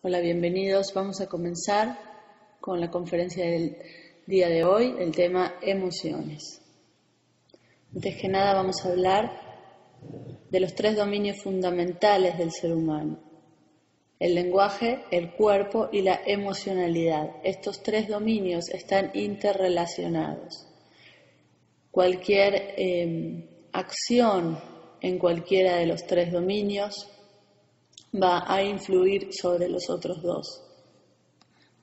Hola, bienvenidos. Vamos a comenzar con la conferencia del día de hoy, el tema emociones. Antes que nada vamos a hablar de los 3 dominios fundamentales del ser humano: el lenguaje, el cuerpo y la emocionalidad. Estos 3 dominios están interrelacionados. Cualquier acción en cualquiera de los 3 dominios va a influir sobre los otros 2.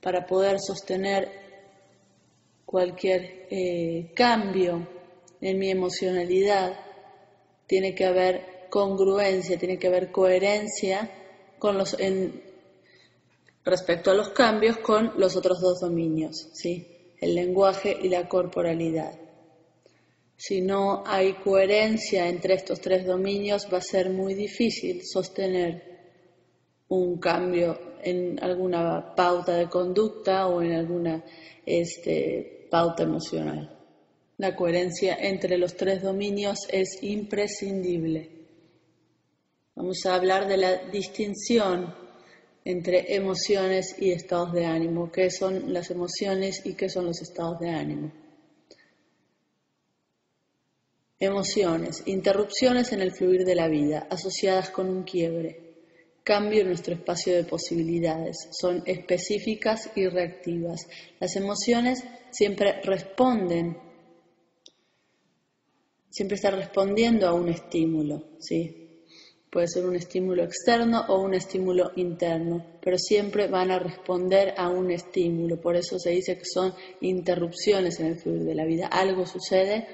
Para poder sostener cualquier cambio en mi emocionalidad, tiene que haber congruencia, tiene que haber coherencia respecto a los cambios con los otros 2 dominios, ¿sí? El lenguaje y la corporalidad. Si no hay coherencia entre estos 3 dominios, va a ser muy difícil sostener un cambio en alguna pauta de conducta o en alguna pauta emocional. La coherencia entre los 3 dominios es imprescindible. Vamos a hablar de la distinción entre emociones y estados de ánimo. ¿Qué son las emociones y qué son los estados de ánimo? Emociones, interrupciones en el fluir de la vida, asociadas con un quiebre. Cambio en nuestro espacio de posibilidades, son específicas y reactivas. Las emociones siempre están respondiendo a un estímulo, ¿sí? Puede ser un estímulo externo o un estímulo interno, pero siempre van a responder a un estímulo. Por eso se dice que son interrupciones en el fluir de la vida. Algo sucede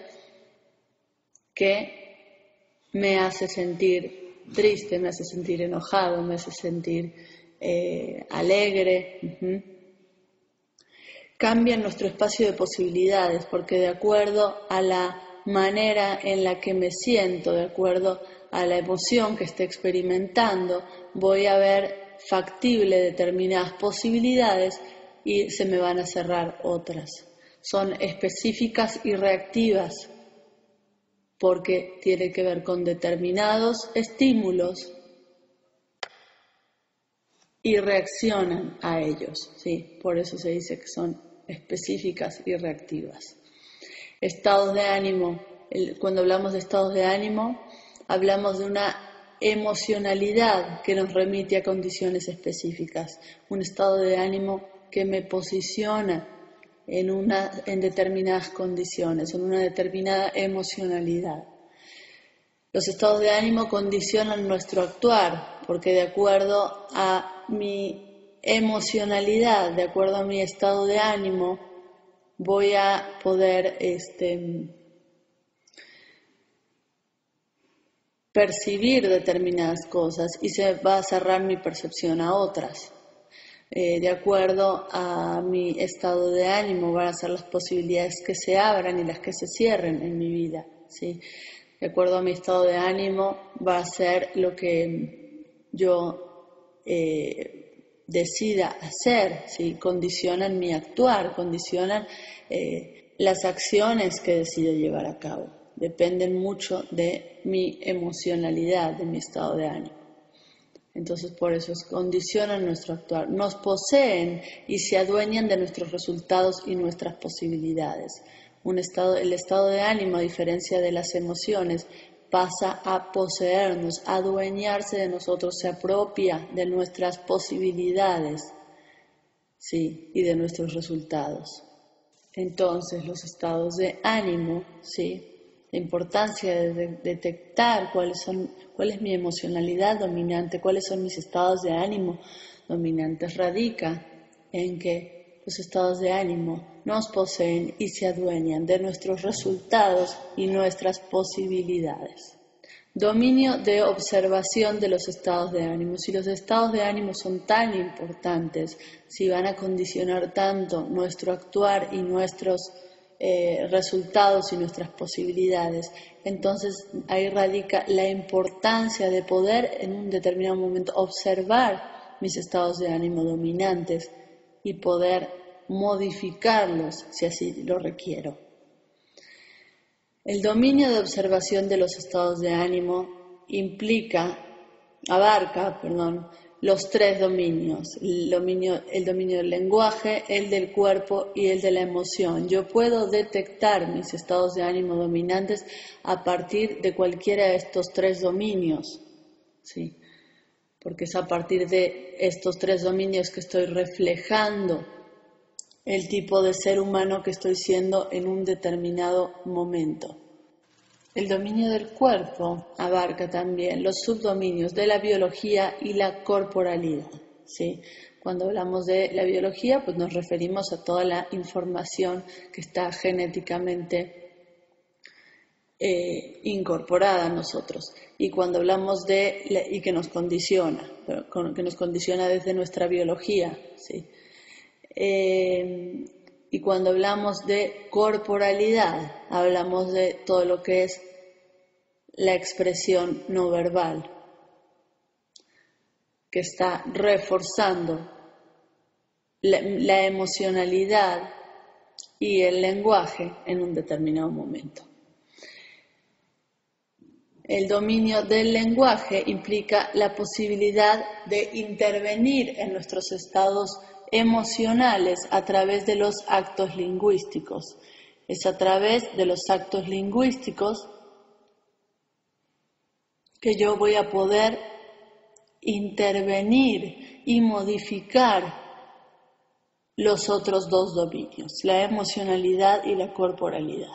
que me hace sentir triste, me hace sentir enojado, me hace sentir alegre. Cambia nuestro espacio de posibilidades, porque de acuerdo a la manera en la que me siento, de acuerdo a la emoción que esté experimentando, voy a ver factible determinadas posibilidades y se me van a cerrar otras. Son específicas y reactivas, porque tiene que ver con determinados estímulos y reaccionan a ellos, ¿sí? Por eso se dice que son específicas y reactivas. Estados de ánimo. Cuando hablamos de estados de ánimo, hablamos de una emocionalidad que nos remite a condiciones específicas. Un estado de ánimo que me posiciona en determinadas condiciones, en una determinada emocionalidad. Los estados de ánimo condicionan nuestro actuar, porque de acuerdo a mi emocionalidad, de acuerdo a mi estado de ánimo, voy a poder percibir determinadas cosas y se va a cerrar mi percepción a otras. De acuerdo a mi estado de ánimo van a ser las posibilidades que se abran y las que se cierren en mi vida, ¿sí? De acuerdo a mi estado de ánimo va a ser lo que yo decida hacer, ¿sí? Condicionan mi actuar, condicionan las acciones que decido llevar a cabo. Dependen mucho de mi emocionalidad, de mi estado de ánimo. Entonces por eso condicionan nuestro actuar, nos poseen y se adueñan de nuestros resultados y nuestras posibilidades. El estado de ánimo, a diferencia de las emociones, pasa a poseernos, a adueñarse de nosotros, se apropia de nuestras posibilidades, ¿sí? Y de nuestros resultados. Entonces los estados de ánimo, ¿sí? La importancia de detectar cuál es mi emocionalidad dominante, cuáles son mis estados de ánimo dominantes, radica en que los estados de ánimo nos poseen y se adueñan de nuestros resultados y nuestras posibilidades. Dominio de observación de los estados de ánimo. Si los estados de ánimo son tan importantes, si van a condicionar tanto nuestro actuar y nuestros resultados y nuestras posibilidades, entonces ahí radica la importancia de poder en un determinado momento observar mis estados de ánimo dominantes y poder modificarlos si así lo requiero. El dominio de observación de los estados de ánimo abarca los tres dominios, el dominio del lenguaje, el del cuerpo y el de la emoción. Yo puedo detectar mis estados de ánimo dominantes a partir de cualquiera de estos tres dominios, ¿sí? Porque es a partir de estos tres dominios que estoy reflejando el tipo de ser humano que estoy siendo en un determinado momento. El dominio del cuerpo abarca también los subdominios de la biología y la corporalidad, ¿sí? Cuando hablamos de la biología, pues nos referimos a toda la información que está genéticamente incorporada a nosotros. Y cuando hablamos y que nos condiciona desde nuestra biología, ¿sí? Y cuando hablamos de corporalidad, hablamos de todo lo que es la expresión no verbal, que está reforzando la emocionalidad y el lenguaje en un determinado momento. El dominio del lenguaje implica la posibilidad de intervenir en nuestros estados emocionales a través de los actos lingüísticos. Es a través de los actos lingüísticos que yo voy a poder intervenir y modificar los otros dos dominios, la emocionalidad y la corporalidad.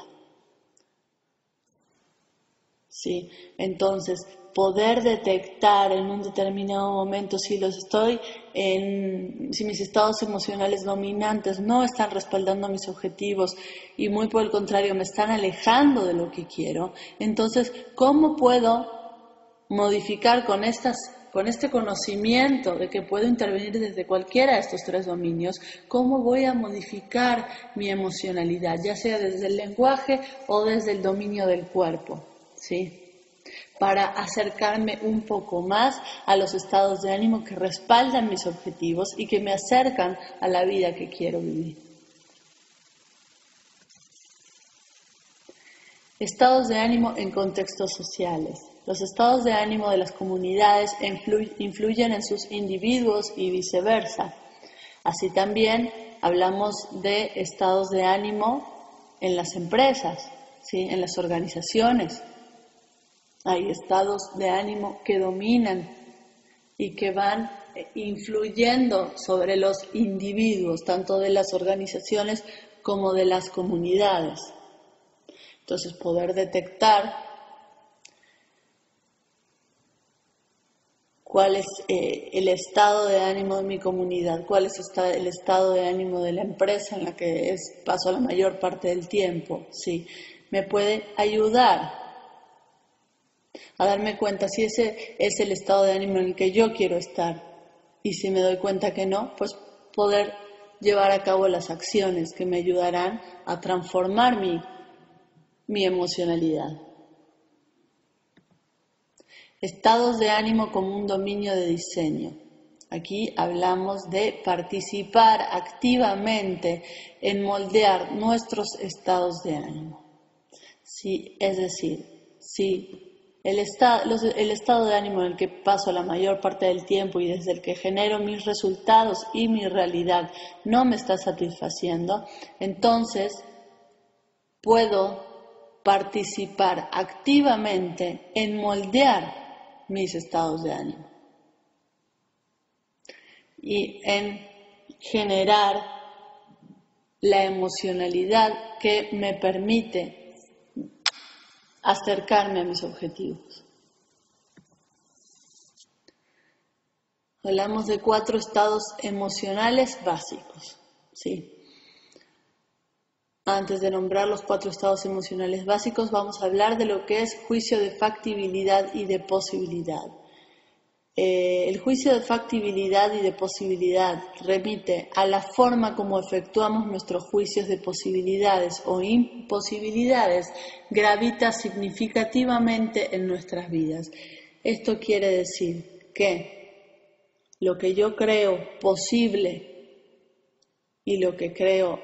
¿Sí? Entonces, poder detectar en un determinado momento si mis estados emocionales dominantes no están respaldando mis objetivos y muy por el contrario me están alejando de lo que quiero, entonces, ¿cómo puedo modificar con este conocimiento de que puedo intervenir desde cualquiera de estos tres dominios, cómo voy a modificar mi emocionalidad, ya sea desde el lenguaje o desde el dominio del cuerpo? ¿Sí? Para acercarme un poco más a los estados de ánimo que respaldan mis objetivos y que me acercan a la vida que quiero vivir. Estados de ánimo en contextos sociales. Los estados de ánimo de las comunidades influyen en sus individuos y viceversa. Así también hablamos de estados de ánimo en las empresas, ¿sí? En las organizaciones. Hay estados de ánimo que dominan y que van influyendo sobre los individuos, tanto de las organizaciones como de las comunidades. Entonces, poder detectar cuál es el estado de ánimo de mi comunidad, cuál es el estado de ánimo de la empresa en la que paso la mayor parte del tiempo, ¿sí? Me puede ayudar a darme cuenta si ese es el estado de ánimo en el que yo quiero estar. Y si me doy cuenta que no, pues poder llevar a cabo las acciones que me ayudarán a transformar mi emocionalidad. Estados de ánimo como un dominio de diseño. Aquí hablamos de participar activamente en moldear nuestros estados de ánimo. Sí, es decir, si el estado de ánimo en el que paso la mayor parte del tiempo y desde el que genero mis resultados y mi realidad no me está satisfaciendo, entonces puedo participar activamente en moldear mis estados de ánimo y en generar la emocionalidad que me permite acercarme a mis objetivos. Hablamos de 4 estados emocionales básicos, ¿sí? Antes de nombrar los 4 estados emocionales básicos, vamos a hablar de lo que es juicio de factibilidad y de posibilidad. El juicio de factibilidad y de posibilidad remite a la forma como efectuamos nuestros juicios de posibilidades o imposibilidades, gravita significativamente en nuestras vidas. Esto quiere decir que lo que yo creo posible y lo que creo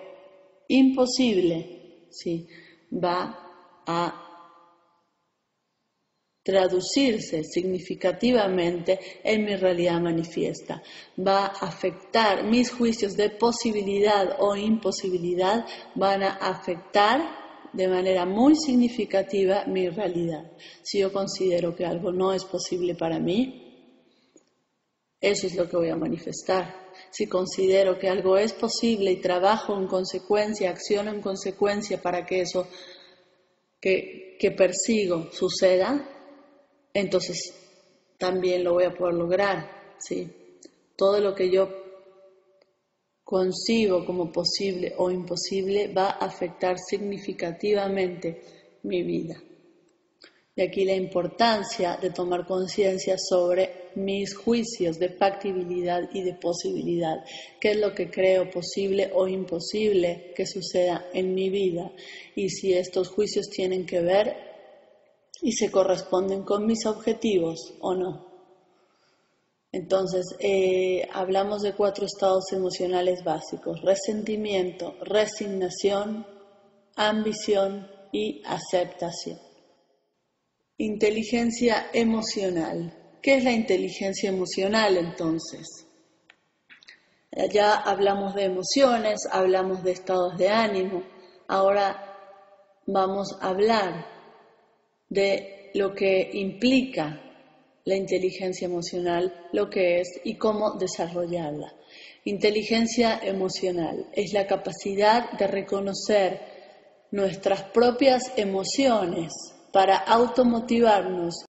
imposible, ¿sí?, va a traducirse significativamente en mi realidad manifiesta. Va a afectar mis juicios de posibilidad o imposibilidad, van a afectar de manera muy significativa mi realidad. Si yo considero que algo no es posible para mí, eso es lo que voy a manifestar. Si considero que algo es posible y trabajo en consecuencia, acciono en consecuencia para que eso que persigo suceda, entonces también lo voy a poder lograr, ¿sí? Todo lo que yo concibo como posible o imposible va a afectar significativamente mi vida. Y aquí la importancia de tomar conciencia sobre mis juicios de factibilidad y de posibilidad, qué es lo que creo posible o imposible que suceda en mi vida, y si estos juicios tienen que ver y se corresponden con mis objetivos o no. Entonces, hablamos de 4 estados emocionales básicos: resentimiento, resignación, ambición y aceptación. Inteligencia emocional. ¿Qué es la inteligencia emocional entonces? Ya hablamos de emociones, hablamos de estados de ánimo. Ahora vamos a hablar de lo que implica la inteligencia emocional, lo que es y cómo desarrollarla. Inteligencia emocional es la capacidad de reconocer nuestras propias emociones para automotivarnos